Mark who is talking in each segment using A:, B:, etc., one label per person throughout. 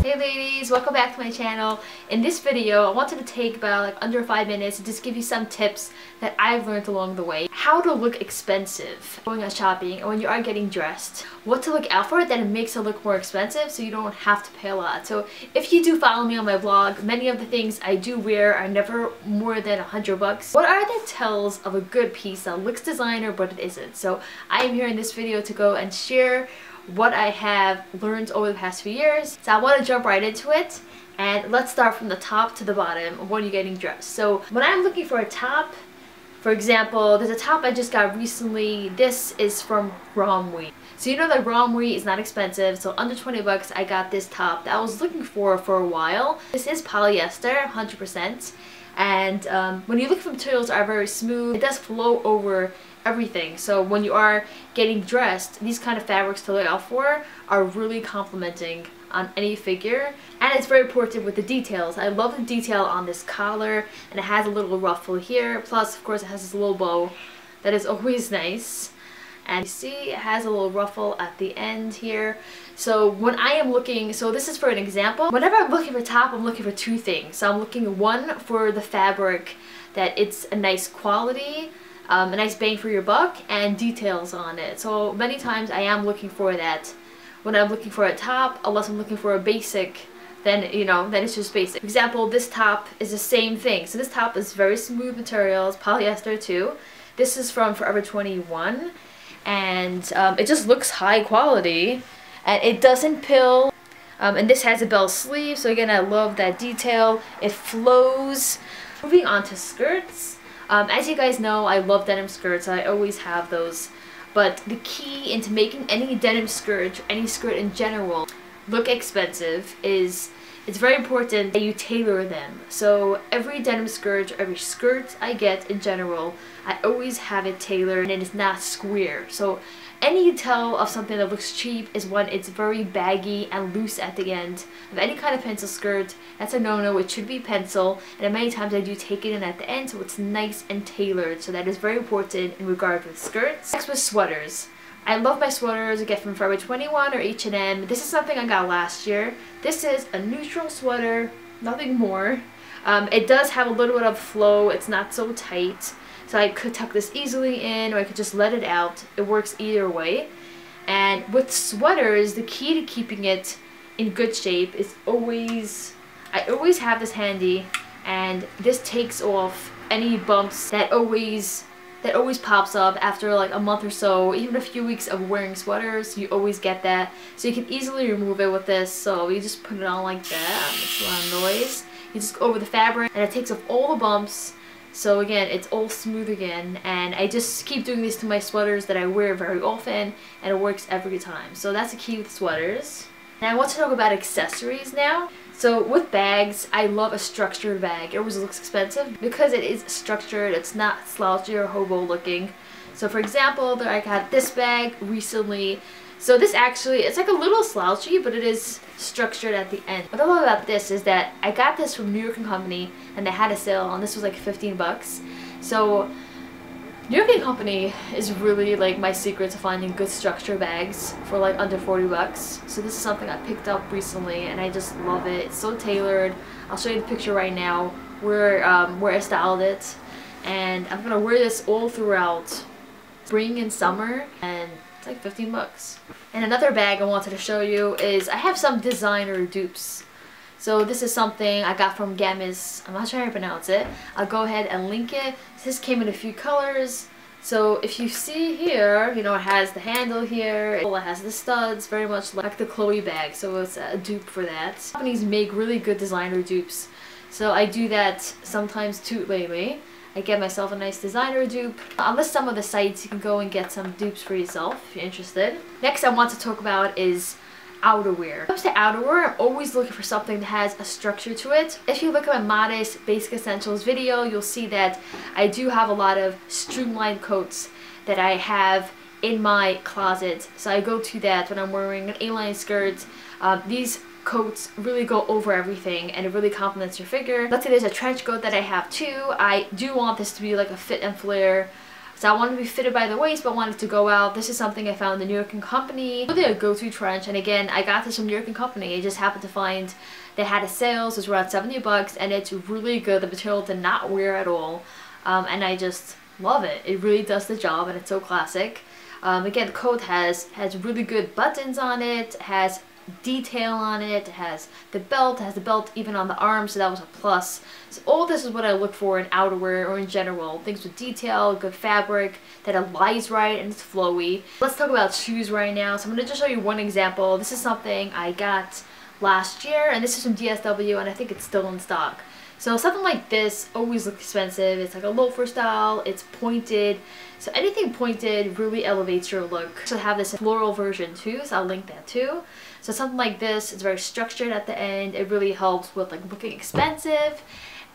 A: Hey ladies, welcome back to my channel. In this video, I wanted to take about under 5 minutes to just give you some tips that I've learned along the way. How to look expensive going out shopping, and when you are getting dressed, what to look out for that it makes it look more expensive so you don't have to pay a lot. So if you do follow me on my blog, many of the things I do wear are never more than $100. What are the tells of a good piece that looks designer but it isn't? So I am here in this video to go and share what I have learned over the past few years. So I want to jump right into it, and let's start from the top to the bottom of when you're getting dressed. So when I'm looking for a top, for example, there's a top I just got recently. This is from Romwe. So you know that Romwe is not expensive, so under 20 bucks I got this top that I was looking for a while. This is polyester, 100%. And when you look for materials are very smooth, it does flow over everything. So when you are getting dressed, these kind of fabrics to look out for are really complimenting on any figure. And it's very important with the details. I love the detail on this collar, and it has a little ruffle here. Plus, of course, it has this little bow that is always nice. And you see it has a little ruffle at the end here. So when I am looking, so this is for an example, whenever I'm looking for a top, I'm looking for two things. So I'm looking, one, for the fabric, that it's a nice quality, a nice bang for your buck, and details on it. So many times I am looking for that when I'm looking for a top, unless I'm looking for a basic, then then it's just basic. For example, this top is the same thing. So this top is very smooth materials, polyester too. This is from Forever 21. And it just looks high quality, and it doesn't pill, and this has a bell sleeve, so again I love that detail. It flows. Moving on to skirts, as you guys know, I love denim skirts. I always have those, but the key into making any denim skirt, any skirt in general, look expensive is it's very important that you tailor them. So every denim skirt, or every skirt I get in general, I always have it tailored and it is not square. So any tell of something that looks cheap is when it's very baggy and loose at the end. Of any kind of pencil skirt, that's a no-no. It should be pencil, and many times I do take it in at the end so it's nice and tailored. So that is very important in regard with skirts. Next was sweaters. I love my sweaters I get from Forever 21 or H&M. This is something I got last year. This is a neutral sweater, nothing more. It does have a little bit of flow. It's not so tight. So I could tuck this easily in, or I could just let it out. It works either way. And with sweaters, the key to keeping it in good shape is I always have this handy, and this takes off any bumps that always pops up after like a month or so, even a few weeks of wearing sweaters. You always get that, so you can easily remove it with this. So you just put it on like that, makes a lot of noise. You just go over the fabric, and it takes off all the bumps. So again, it's all smooth again, and I just keep doing this to my sweaters that I wear very often, and it works every time. So that's the key with sweaters. Now I want to talk about accessories now. So with bags, I love a structured bag. It always looks expensive because it is structured. It's not slouchy or hobo looking. So for example, I got this bag recently. So this actually, it's like a little slouchy, but it is structured at the end. What I love about this is that I got this from New York & Company, and they had a sale, and this was like 15 bucks. So New York & Company is really like my secret to finding good structure bags for like under 40 bucks. So this is something I picked up recently, and I just love it. It's so tailored. I'll show you the picture right now where I styled it, and I'm gonna wear this all throughout spring and summer, and it's like 15 bucks. And another bag I wanted to show you is I have some designer dupes. So this is something I got from Gamis. I'm not sure how to pronounce it. I'll go ahead and link it. This came in a few colors. So if you see here, it has the handle here. It has the studs, very much like the Chloe bag. So it's a dupe for that. Companies make really good designer dupes. So I do that sometimes too lately. I get myself a nice designer dupe. On list some of the sites, you can go and get some dupes for yourself if you're interested. Next I want to talk about is outerwear. When it comes to outerwear, I'm always looking for something that has a structure to it. If you look at my Modest Basic Essentials video, you'll see that I do have a lot of streamlined coats that I have in my closet. So I go to that when I'm wearing an A-line skirt. These coats really go over everything, and it really complements your figure. Let's say there's a trench coat that I have too. I do want this to be like a fit and flare So I wanted to be fitted by the waist, but wanted to go out. This is something I found in the New York & Company. Really a go-to trench, and again, I got this from New York & Company. I just happened to find they had a sale, so it was around 70 bucks, and it's really good. The material did not wear at all, and I just love it. It really does the job, and it's so classic. Again, the coat has really good buttons on it, has detail on it, has the belt even on the arm, so that was a plus. So all this is what I look for in outerwear or in general. Things with detail, good fabric, that it lies right and it's flowy. Let's talk about shoes right now. So I'm going to just show you one example. This is something I got last year, and this is from DSW, and I think it's still in stock. So something like this always looks expensive. It's like a loafer style, it's pointed. So anything pointed really elevates your look. So I have this floral version too, so I'll link that too. So something like this, it's very structured at the end. It really helps with like looking expensive.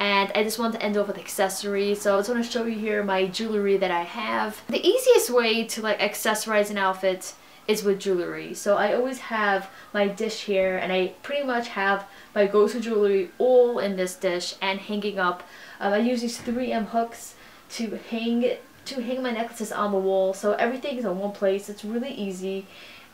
A: And I just want to end off with accessories. So I just want to show you here my jewelry that I have. The easiest way to like accessorize an outfit is with jewelry. So I always have my dish here, and I pretty much have my go-to jewelry all in this dish and hanging up. I use these 3M hooks to hang my necklaces on the wall, so everything is in one place. It's really easy,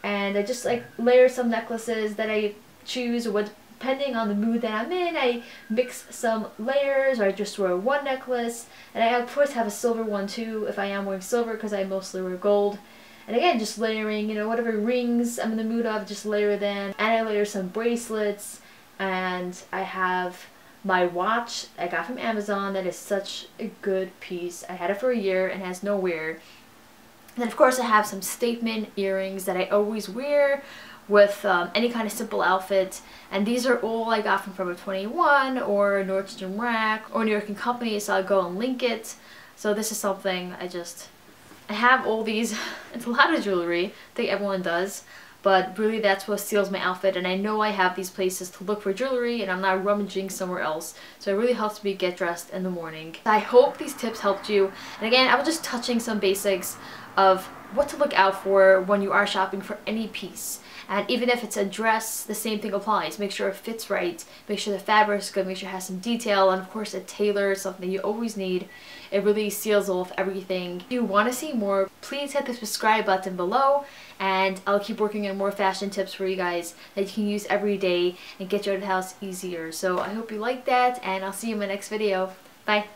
A: and I just like layer some necklaces that I choose, or depending on the mood that I'm in, I mix some layers, or I just wear one necklace. And I of course have a silver one too if I am wearing silver, because I mostly wear gold. And again, just layering, you know, whatever rings I'm in the mood of, just layer them. And I layer some bracelets, and I have my watch I got from Amazon that is such a good piece. I had it for a year and has no wear. And then of course I have some statement earrings that I always wear with any kind of simple outfit, and these are all I got from Forever 21 or Nordstrom Rack or New York & Company, so I'll go and link it. So this is something I have all these. It's a lot of jewelry, I think everyone does, but really that's what seals my outfit, and I know I have these places to look for jewelry and I'm not rummaging somewhere else, so it really helps me get dressed in the morning. I hope these tips helped you, and again, I was just touching some basics of what to look out for when you are shopping for any piece. And even if it's a dress, the same thing applies. Make sure it fits right, make sure the fabric is good, make sure it has some detail, and of course a tailor is something you always need. It really seals off everything. If you want to see more, please hit the subscribe button below, and I'll keep working on more fashion tips for you guys that you can use every day and get you out of the house easier. So I hope you like that, and I'll see you in my next video. Bye!